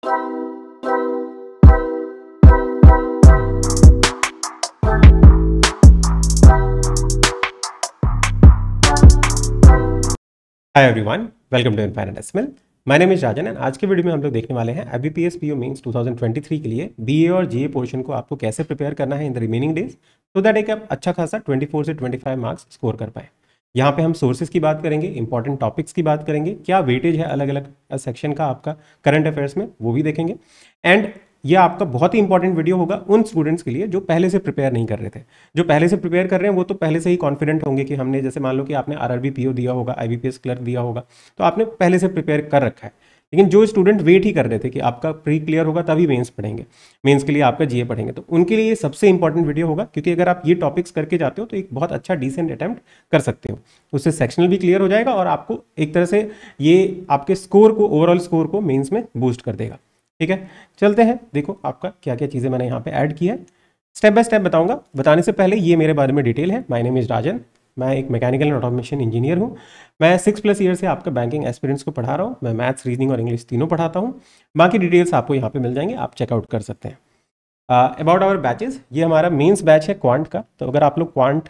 Hi everyone, welcome to Infinite. My name is Rajan and आज के video में हम लोग देखने वाले हैं IBPS PO मेंस 2023 के लिए BA और GA पोर्शन को आपको कैसे प्रिपेयर करना है in the remaining days, so that एक आप अच्छा खासा 24 से 25 मार्क्स स्कोर कर पाए। यहाँ पे हम सोर्सेज की बात करेंगे, इंपॉर्टेंट टॉपिक्स की बात करेंगे, क्या वेटेज है अलग अलग सेक्शन का आपका करंट अफेयर्स में, वो भी देखेंगे। एंड ये आपका बहुत ही इंपॉर्टेंट वीडियो होगा उन स्टूडेंट्स के लिए जो पहले से प्रिपेयर नहीं कर रहे थे। जो पहले से प्रिपेयर कर रहे हैं वो तो पहले से ही कॉन्फिडेंट होंगे कि हमने, जैसे मान लो कि आपने RRB PO दिया होगा, IBPS क्लर्क दिया होगा, तो आपने पहले से प्रिपेयर कर रखा है। लेकिन जो स्टूडेंट वेट ही कर रहे थे कि आपका प्री क्लियर होगा तभी मेंस पढ़ेंगे, मेंस के लिए आपका GA पढ़ेंगे, तो उनके लिए ये सबसे इंपॉर्टेंट वीडियो होगा, क्योंकि अगर आप ये टॉपिक्स करके जाते हो तो एक बहुत अच्छा डिसेंट अटेम्प्ट कर सकते हो। उससे सेक्शनल भी क्लियर हो जाएगा और आपको एक तरह से ये आपके स्कोर को, ओवरऑल स्कोर को मेंस में बूस्ट कर देगा। ठीक है, चलते हैं। देखो आपका क्या क्या चीज़ें मैंने यहाँ पे ऐड की है, स्टेप बाय स्टेप बताऊंगा। बताने से पहले ये मेरे बारे में डिटेल है। माय नेम इज राजन, मैं एक मैकेनिकल एंड ऑटोमेशन इंजीनियर हूँ। मैं 6+ ईयर से आपका बैंकिंग एस्पिरेंट्स को पढ़ा रहा हूँ। मैं मैथ्स, रीजनिंग और इंग्लिश तीनों पढ़ाता हूँ। बाकी डिटेल्स आपको यहाँ पे मिल जाएंगे, आप चेकआउट कर सकते हैं। अबाउट आवर बैचेस, ये हमारा मेंस बैच है क्वांट का। तो अगर आप लोग क्वांट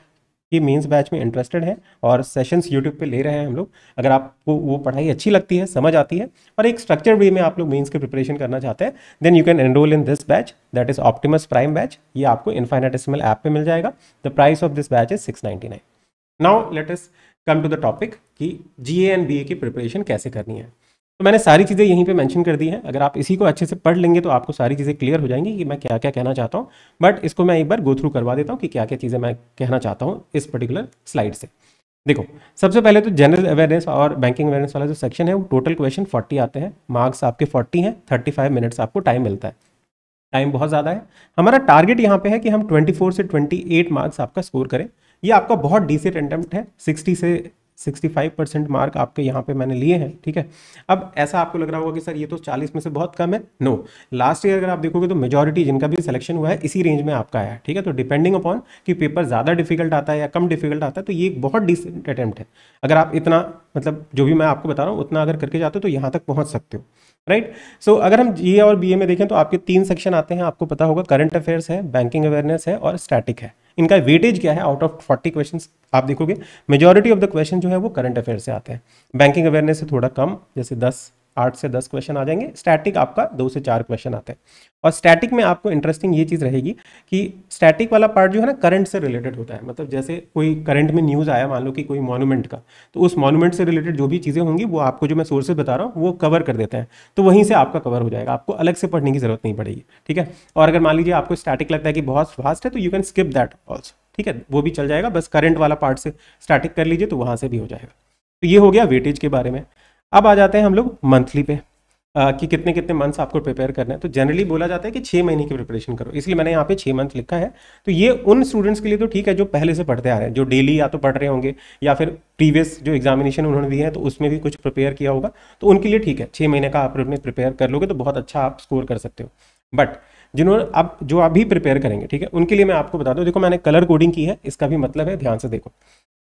की मेंस बैच में इंटरेस्टेड हैं और सेशंस यूट्यूब पे ले रहे हैं हम लोग, अगर आपको वो पढ़ाई अच्छी लगती है, समझ आती है और एक स्ट्रक्चर वे में आप लोग मेंस की प्रिपरेशन करना चाहते हैं, then you can enroll in this batch, that is Optimus Prime batch. ये आपको इनफाइनाइटेसिमल ऐप पे मिल जाएगा। The price of this batch is 699। Now let us come to the topic कि GA एंड BA की प्रिपरेशन कैसे करनी है। तो मैंने सारी चीज़ें यहीं पे मेंशन कर दी हैं। अगर आप इसी को अच्छे से पढ़ लेंगे तो आपको सारी चीज़ें क्लियर हो जाएंगी कि मैं क्या क्या कहना चाहता हूँ। बट इसको मैं एक बार गो थ्रू करवा देता हूँ कि क्या क्या चीज़ें मैं कहना चाहता हूँ इस पर्टिकुलर स्लाइड से। देखो, सबसे पहले तो जनरल अवेयरनेस और बैंकिंग अवेयरनेस वाला जो सेक्शन है वो टोटल क्वेश्चन 40 आते हैं, मार्क्स आपके 40 हैं, 35 मिनट्स आपको टाइम मिलता है। टाइम बहुत ज़्यादा है। हमारा टारगेट यहाँ पे है कि हम 24 से 28 मार्क्स आपका स्कोर करें। ये आपका बहुत डिसेंट अटेम्प्ट है। 60 से 65% मार्क आपके यहाँ पे मैंने लिए हैं। ठीक है, अब ऐसा आपको लग रहा होगा कि सर ये तो 40 में से बहुत कम है। नो, लास्ट ईयर अगर आप देखोगे तो मेजॉरिटी जिनका भी सिलेक्शन हुआ है इसी रेंज में आपका आया है। ठीक है, तो डिपेंडिंग अपॉन कि पेपर ज़्यादा डिफिकल्ट आता है या कम डिफिकल्ट आता है, तो ये एक बहुत डिसेंट अटेम्प्ट है। अगर आप इतना, मतलब जो भी मैं आपको बता रहा हूँ उतना अगर करके जाते हो तो यहाँ तक पहुँच सकते हो। राइट, सो अगर हम GA और BA में देखें तो आपके 3 सेक्शन आते हैं, आपको पता होगा। करंट अफेयर्स है, बैंकिंग अवेयरनेस है और स्टैटिक है। इनका वेटेज क्या है? आउट ऑफ 40 क्वेश्चंस आप देखोगे मेजॉरिटी ऑफ द क्वेश्चन जो है वो करंट अफेयर से आते हैं। बैंकिंग अवेयरनेस से थोड़ा कम, जैसे 8 से 10 क्वेश्चन आ जाएंगे। स्टैटिक आपका 2 से 4 क्वेश्चन आते हैं। और स्टैटिक में आपको इंटरेस्टिंग ये चीज़ रहेगी कि स्टैटिक वाला पार्ट जो है ना करंट से रिलेटेड होता है। मतलब जैसे कोई करंट में न्यूज़ आया, मान लो कि कोई मॉन्यूमेंट का, तो उस मॉन्यूमेंट से रिलेटेड जो भी चीज़ें होंगी वो आपको, जो मैं सोर्सेज बता रहा हूँ, वो कवर कर देते हैं। तो वहीं से आपका कवर हो जाएगा, आपको अलग से पढ़ने की जरूरत नहीं पड़ेगी। ठीक है, और अगर मान लीजिए आपको स्टैटिक लगता है कि बहुत फास्ट है तो you can skip that also. ठीक है, वो भी चल जाएगा, बस करंट वाला पार्ट से स्टैटिक कर लीजिए तो वहाँ से भी हो जाएगा। तो ये हो गया वेटेज के बारे में। अब आ जाते हैं हम लोग मंथली पे, कि कितने कितने मंथ्स आपको प्रिपेयर करना है। तो जनरली बोला जाता है कि 6 महीने की प्रिपरेशन करो, इसलिए मैंने यहाँ पे 6 मंथ लिखा है। तो ये उन स्टूडेंट्स के लिए तो ठीक है जो पहले से पढ़ते आ रहे हैं, जो डेली या तो पढ़ रहे होंगे या फिर प्रीवियस जो एग्जामिनेशन उन्होंने दिए हैं तो उसमें भी कुछ प्रिपेयर किया होगा, तो उनके लिए ठीक है। 6 महीने का आप में प्रिपेयर कर लोगे तो बहुत अच्छा आप स्कोर कर सकते हो। बट जिन्होंने अब जो अभी प्रिपेयर करेंगे, ठीक है, उनके लिए मैं आपको बता दूं। देखो, मैंने कलर कोडिंग की है, इसका भी मतलब है, ध्यान से देखो,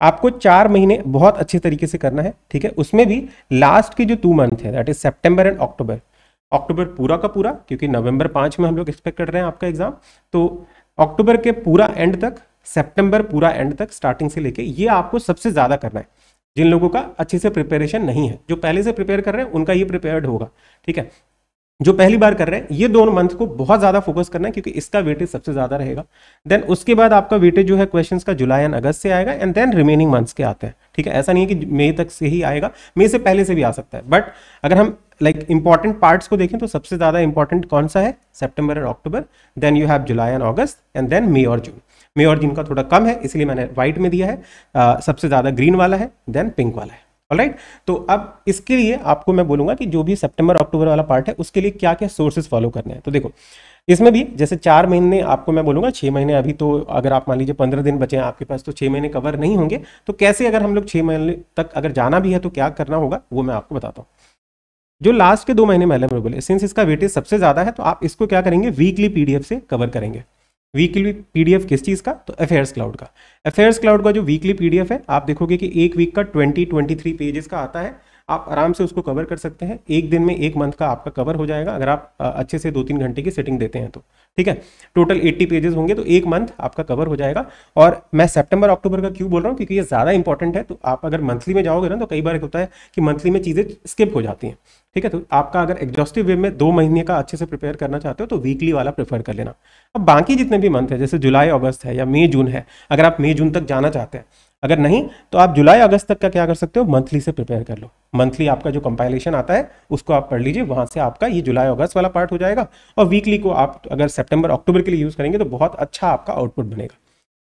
आपको 4 महीने बहुत अच्छे तरीके से करना है। ठीक है, उसमें भी लास्ट के जो 2 मंथ है, that is September and October. अक्टूबर पूरा का पूरा, क्योंकि नवंबर 5 में हम लोग एक्सपेक्ट कर रहे हैं आपका एग्जाम, तो अक्टूबर के पूरा एंड तक, सितंबर पूरा एंड तक, स्टार्टिंग से लेके, ये आपको सबसे ज्यादा करना है। जिन लोगों का अच्छे से प्रिपरेशन नहीं है, जो पहले से प्रिपेयर कर रहे हैं उनका ये प्रिपेयर्ड होगा। ठीक है, जो पहली बार कर रहे हैं ये 2 मंथ को बहुत ज्यादा फोकस करना है, क्योंकि इसका वेटेज सबसे ज्यादा रहेगा। देन उसके बाद आपका वेटेज जो है क्वेश्चंस का जुलाई एंड अगस्त से आएगा, एंड देन रिमेनिंग मंथ्स के आते हैं। ठीक है, ऐसा नहीं है कि मई तक से ही आएगा, मई से पहले से भी आ सकता है। बट अगर हम इंपॉर्टेंट पार्ट्स को देखें तो सबसे ज्यादा इंपॉर्टेंट कौन सा है? सितंबर और अक्टूबर, then you have July and August, and then मई और जून। मई और जून का थोड़ा कम है, इसलिए मैंने व्हाइट में दिया है। सबसे ज्यादा ग्रीन वाला है, देन पिंक वाला है। ऑलराइट, तो अब इसके लिए आपको मैं बोलूंगा कि जो भी सितंबर अक्टूबर वाला पार्ट है उसके लिए क्या क्या सोर्सेज फॉलो करने हैं। तो देखो, इसमें भी जैसे 4 महीने आपको मैं बोलूंगा, 6 महीने अभी तो, अगर आप मान लीजिए 15 दिन बचे हैं आपके पास, तो 6 महीने कवर नहीं होंगे। तो कैसे, अगर हम लोग 6 महीने तक अगर जाना भी है तो क्या करना होगा वो मैं आपको बताता हूँ। जो लास्ट के 2 महीने मैंने बोले, सिंस इसका वेटेज सबसे ज्यादा है, तो आप इसको क्या करेंगे, वीकली PDF से कवर करेंगे। वीकली PDF किस चीज़ का? तो अफेयर्स क्लाउड का। अफेयर्स क्लाउड का जो वीकली PDF है, आप देखोगे कि एक वीक का 23 पेजेस का आता है। आप आराम से उसको कवर कर सकते हैं। एक दिन में 1 मंथ का आपका कवर हो जाएगा अगर आप अच्छे से 2-3 घंटे की सिटिंग देते हैं तो, ठीक है। टोटल 80 पेजेस होंगे तो 1 मंथ आपका कवर हो जाएगा। और मैं सितंबर अक्टूबर का क्यों बोल रहा हूँ, क्योंकि ये ज़्यादा इंपॉर्टेंट है। तो आप अगर मंथली में जाओगे ना तो कई बार होता है कि मंथली में चीज़ें स्किप हो जाती हैं, ठीक है। तो आपका अगर एग्जॉस्टिव वे में 2 महीने का अच्छे से प्रिपेयर करना चाहते हो तो वीकली वाला प्रेफर कर लेना। अब बाकी जितने भी मंथ है जैसे जुलाई अगस्त है या मई जून है, अगर आप मई जून तक जाना चाहते हैं, अगर नहीं तो आप जुलाई अगस्त तक का क्या कर सकते हो, मंथली से प्रिपेयर कर लो। मंथली आपका जो कंपाइलेशन आता है उसको आप पढ़ लीजिए, वहां से आपका ये जुलाई अगस्त वाला पार्ट हो जाएगा। और वीकली को आप अगर सितंबर अक्टूबर के लिए यूज करेंगे तो बहुत अच्छा आपका आउटपुट बनेगा।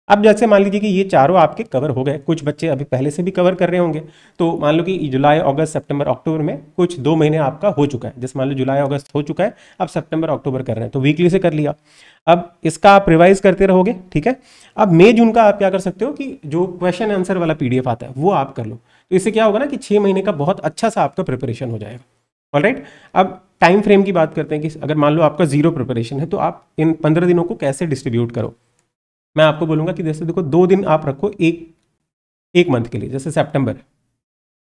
अब जैसे मान लीजिए कि ये चारों आपके कवर हो गए, कुछ बच्चे अभी पहले से भी कवर कर रहे होंगे, तो मान लो कि जुलाई अगस्त सितंबर अक्टूबर में कुछ 2 महीने आपका हो चुका है। जैसे मान लो जुलाई अगस्त हो चुका है, अब सितंबर अक्टूबर कर रहे हैं तो वीकली से कर लिया। अब इसका आप रिवाइज करते रहोगे, ठीक है। अब मई जून का आप क्या कर सकते हो कि जो क्वेश्चन आंसर वाला पीडीएफ आता है वो आप कर लो। तो इससे क्या होगा ना कि 6 महीने का बहुत अच्छा सा आपका प्रिपरेशन हो जाएगा। ऑलराइट, अब टाइम फ्रेम की बात करते हैं कि अगर मान लो आपका 0 प्रिपरेशन है तो आप इन 15 दिनों को कैसे डिस्ट्रीब्यूट करो। मैं आपको बोलूंगा कि जैसे देखो 2 दिन आप रखो एक मंथ के लिए, जैसे सितंबर,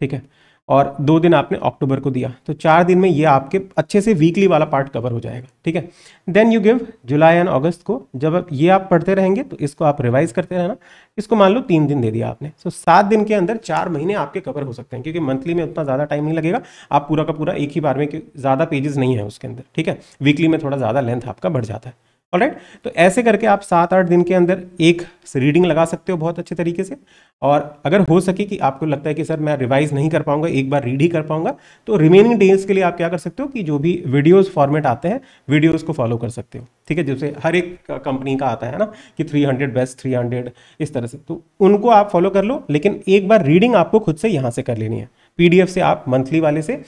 ठीक है, और 2 दिन आपने अक्टूबर को दिया, तो 4 दिन में ये आपके अच्छे से वीकली वाला पार्ट कवर हो जाएगा, ठीक है। Then you give July and August को, जब ये आप पढ़ते रहेंगे तो इसको आप रिवाइज करते रहना। इसको मान लो 3 दिन दे दिया आपने, तो 7 दिन के अंदर 4 महीने आपके कवर हो सकते हैं, क्योंकि मंथली में उतना ज़्यादा टाइम नहीं लगेगा। आप पूरा का पूरा एक ही बार में, ज़्यादा पेजेस नहीं है उसके अंदर, ठीक है। वीकली में थोड़ा ज़्यादा लेंथ आपका बढ़ जाता है। ऑलराइट, तो ऐसे करके आप 7-8 दिन के अंदर एक रीडिंग लगा सकते हो बहुत अच्छे तरीके से। और अगर हो सके कि आपको लगता है कि सर मैं रिवाइज नहीं कर पाऊंगा, एक बार रीड ही कर पाऊंगा, तो रिमेनिंग डेज के लिए आप क्या कर सकते हो कि जो भी वीडियोस फॉर्मेट आते हैं वीडियोस को फॉलो कर सकते हो, ठीक है। जैसे हर एक कंपनी का आता है ना कि 300 बेस्ट 300 इस तरह से, तो उनको आप फॉलो कर लो। लेकिन एक बार रीडिंग आपको खुद से यहाँ से कर लेनी है। पीडीएफ से आप मंथली वाले से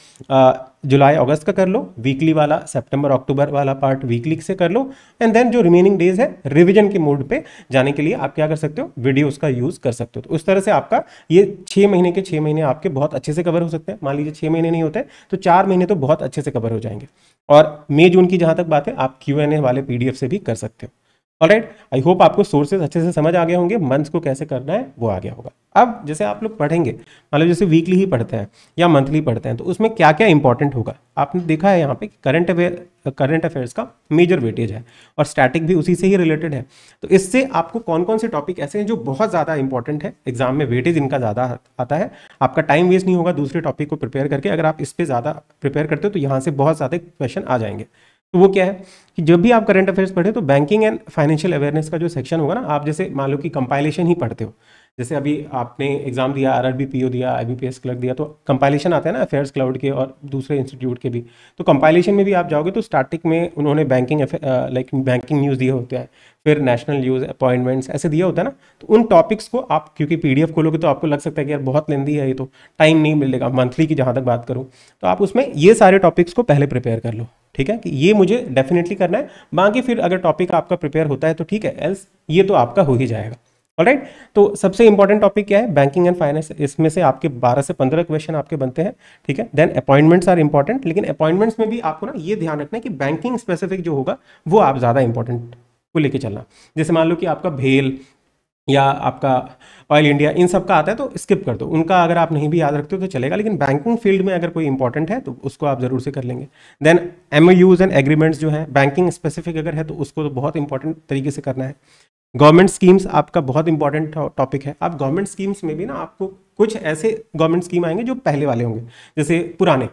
जुलाई अगस्त का कर लो, वीकली वाला सितंबर अक्टूबर वाला पार्ट वीकली से कर लो, एंड देन जो रिमेनिंग डेज है रिवीजन के मोड पे जाने के लिए आप क्या कर सकते हो, वीडियोस का यूज कर सकते हो। तो उस तरह से आपका ये 6 महीने के 6 महीने आपके बहुत अच्छे से कवर हो सकते हैं। मान लीजिए 6 महीने नहीं होते तो 4 महीने तो बहुत अच्छे से कवर हो जाएंगे। और मई जून की जहां तक बात है, आप Q&A वाले पीडीएफ से भी कर सकते हो। ऑलराइट, आई होप आपको सोर्सेज अच्छे से समझ आ गए होंगे, मंथ्स को कैसे करना है वो आ गया होगा। अब जैसे आप लोग पढ़ेंगे, मान लो जैसे वीकली ही पढ़ते हैं या मंथली पढ़ते हैं, तो उसमें क्या क्या इंपॉर्टेंट होगा। आपने देखा है यहाँ पे करंट अफेयर्स का मेजर वेटेज है और स्टैटिक भी उसी से ही रिलेटेड है। तो इससे आपको कौन कौन से टॉपिक ऐसे हैं जो बहुत ज़्यादा इंपॉर्टेंट है, एग्जाम में वेटेज इनका ज़्यादा आता है, आपका टाइम वेस्ट नहीं होगा दूसरे टॉपिक को प्रिपेयर करके। अगर आप इस पर ज़्यादा प्रिपेयर करते हो तो यहाँ से बहुत ज़्यादा क्वेश्चन आ जाएंगे। तो वो क्या है कि जब भी आप करंट अफेयर्स पढ़े तो बैंकिंग एंड फाइनेंशियल अवेयरनेस का जो सेक्शन होगा ना, आप जैसे मान लो कि कंपाइलेशन ही पढ़ते हो, जैसे अभी आपने एग्जाम दिया, आरआरबी पीओ दिया, आईबीपीएस क्लर्क दिया, तो कंपाइलेशन आते हैं ना अफेयर्स क्लाउड के और दूसरे इंस्टीट्यूट के भी। तो कंपाइलेशन में भी आप जाओगे तो स्टार्टिंग में उन्होंने बैंकिंग बैंकिंग न्यूज़ दिए होते हैं, फिर नेशनल न्यूज़, अपॉइंटमेंट्स ऐसे दिया होता है ना। तो उन टॉपिक्स को आप, क्योंकि पीडीएफ खोलोगे तो आपको लग सकता है कि यार बहुत लेंदी है ये, तो टाइम नहीं मिलेगा। मंथली की जहाँ तक बात करूँ तो आप उसमें ये सारे टॉपिक्स को पहले प्रिपेयर कर लो, ठीक है, कि ये मुझे डेफिनेटली करना है। बाकी फिर अगर टॉपिक आपका प्रिपेयर होता है तो ठीक है, एल्स ये तो आपका हो ही जाएगा। ऑलराइट, तो सबसे इंपॉर्टेंट टॉपिक क्या है, बैंकिंग एंड फाइनेंस। इसमें से आपके 12 से 15 क्वेश्चन आपके बनते हैं, ठीक है। देन अपॉइंटमेंट्स आर इंपॉर्टेंट, लेकिन अपॉइंटमेंट्स में भी आपको ना ये ध्यान रखना है कि बैंकिंग स्पेसिफिक जो होगा वो आप ज़्यादा इंपॉर्टेंट को लेके चलना। जैसे मान लो कि आपका भेल या आपका ऑयल इंडिया इन सब का आता है तो स्किप कर दो, उनका अगर आप नहीं भी याद रखते हो तो चलेगा। लेकिन बैंकिंग फील्ड में अगर कोई इंपॉर्टेंट है तो उसको आप जरूर से कर लेंगे। देन MOUs एंड एग्रीमेंट्स जो है बैंकिंग स्पेसिफिक अगर है तो उसको तो बहुत इंपॉर्टेंट तरीके से करना है। गवर्नमेंट स्कीम्स आपका बहुत इंपॉर्टेंट टॉपिक है। आप गवर्नमेंट स्कीम्स में भी ना आपको कुछ ऐसे गवर्नमेंट स्कीम आएंगे जो पहले वाले होंगे, जैसे पुराने,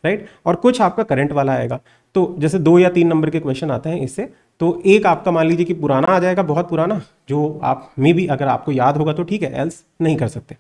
राइट, और कुछ आपका करंट वाला आएगा। तो जैसे 2 या 3 नंबर के क्वेश्चन आते हैं इससे, तो एक आपका मान लीजिए कि पुराना आ जाएगा, बहुत पुराना, जो आप में भी अगर आपको याद होगा तो ठीक है, एल्स नहीं कर सकते।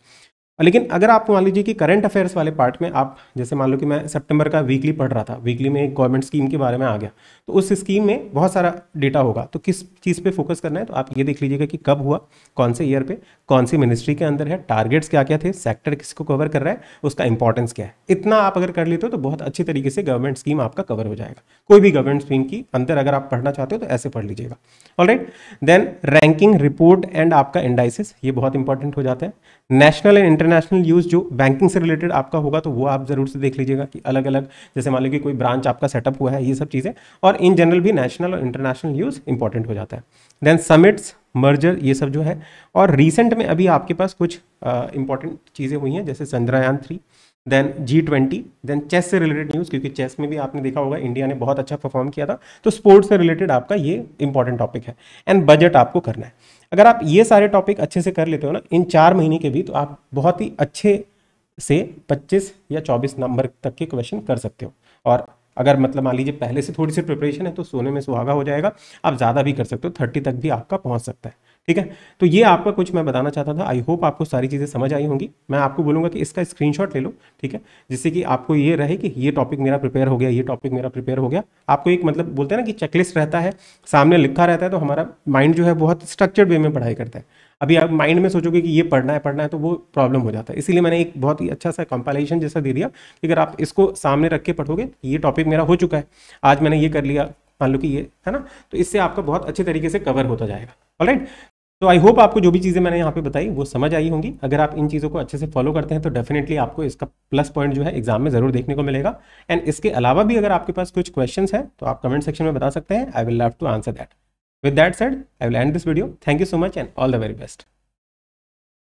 लेकिन अगर आप मान लीजिए कि करंट अफेयर्स वाले पार्ट में आप, जैसे मान लो कि मैं सितंबर का वीकली पढ़ रहा था, वीकली में एक गवर्नमेंट स्कीम के बारे में आ गया, तो उस स्कीम में बहुत सारा डेटा होगा, तो किस चीज़ पे फोकस करना है, तो आप ये देख लीजिएगा कि कब हुआ, कौन से ईयर पे, कौन सी मिनिस्ट्री के अंदर है, टारगेट्स क्या क्या थे, सेक्टर किसको कवर कर रहा है, उसका इंपॉर्टेंस क्या है। इतना आप अगर कर लेते हो तो बहुत अच्छी तरीके से गवर्नमेंट स्कीम आपका कवर हो जाएगा। कोई भी गवर्नमेंट स्कीम की अंदर अगर आप पढ़ना चाहते हो तो ऐसे पढ़ लीजिएगा। Alright, then ranking, report and आपका इंडाइसिस, ये बहुत इंपॉर्टेंट हो जाते हैं। नेशनल एंड इंटरनेशनल न्यूज़ जो बैंकिंग से रिलेटेड आपका होगा तो वो आप जरूर से देख लीजिएगा कि अलग अलग, जैसे मान लो कि कोई ब्रांच आपका सेटअप हुआ है, ये सब चीज़ें, और इन जनरल भी नेशनल और इंटरनेशनल न्यूज़ इंपॉर्टेंट हो जाता है। देन समिट्स, मर्जर, ये सब जो है। और रिसेंट में अभी आपके पास कुछ इंपॉर्टेंट चीज़ें हुई हैं, जैसे Chandrayaan 3, then G20, then chess से रिलेटेड न्यूज़, क्योंकि चेस में भी आपने देखा होगा इंडिया ने बहुत अच्छा परफॉर्म किया था, तो स्पोर्ट्स से रिलेटेड आपका ये इंपॉर्टेंट टॉपिक है। एंड बजट आपको करना है। अगर आप ये सारे टॉपिक अच्छे से कर लेते हो ना इन 4 महीने के भी, तो आप बहुत ही अच्छे से 25 या 24 नंबर तक के क्वेश्चन कर सकते हो। और अगर मतलब मान लीजिए पहले से थोड़ी सी प्रिपरेशन है तो सोने में सुहागा हो जाएगा, आप ज़्यादा भी कर सकते हो, 30 तक भी आपका पहुंच सकता है। ठीक है, तो ये आपका कुछ मैं बताना चाहता था। आई होप आपको सारी चीज़ें समझ आई होंगी। मैं आपको बोलूँगा कि इसका स्क्रीनशॉट ले लो, ठीक है, जिससे कि आपको ये रहे कि ये टॉपिक मेरा प्रिपेयर हो गया, ये टॉपिक मेरा प्रिपेयर हो गया। आपको एक मतलब बोलते हैं ना कि चेकलिस्ट रहता है, सामने लिखा रहता है, तो हमारा माइंड जो है बहुत स्ट्रक्चर्ड वे में पढ़ाई करता है। अभी आप माइंड में सोचोगे कि ये पढ़ना है तो वो प्रॉब्लम हो जाता है। इसीलिए मैंने एक बहुत ही अच्छा सा कंपाइलेशन जैसा दे दिया कि अगर आप इसको सामने रख के पढ़ोगे, ये टॉपिक मेरा हो चुका है, आज मैंने ये कर लिया, मान लो कि ये है ना, तो इससे आपका बहुत अच्छे तरीके से कवर होता जाएगा। ऑलराइट, तो आई होप आपको जो भी चीज़ें मैंने यहाँ पे बताई वो समझ आई होंगी। अगर आप इन चीज़ों को अच्छे से फॉलो करते हैं तो डेफिनेटली आपको इसका प्लस पॉइंट जो है एग्जाम में ज़रूर देखने को मिलेगा। एंड इसके अलावा भी अगर आपके पास कुछ क्वेश्चंस हैं तो आप कमेंट सेक्शन में बता सकते हैं। I will love to answer that. With that said, I will end this video. Thank you so much and all the very best.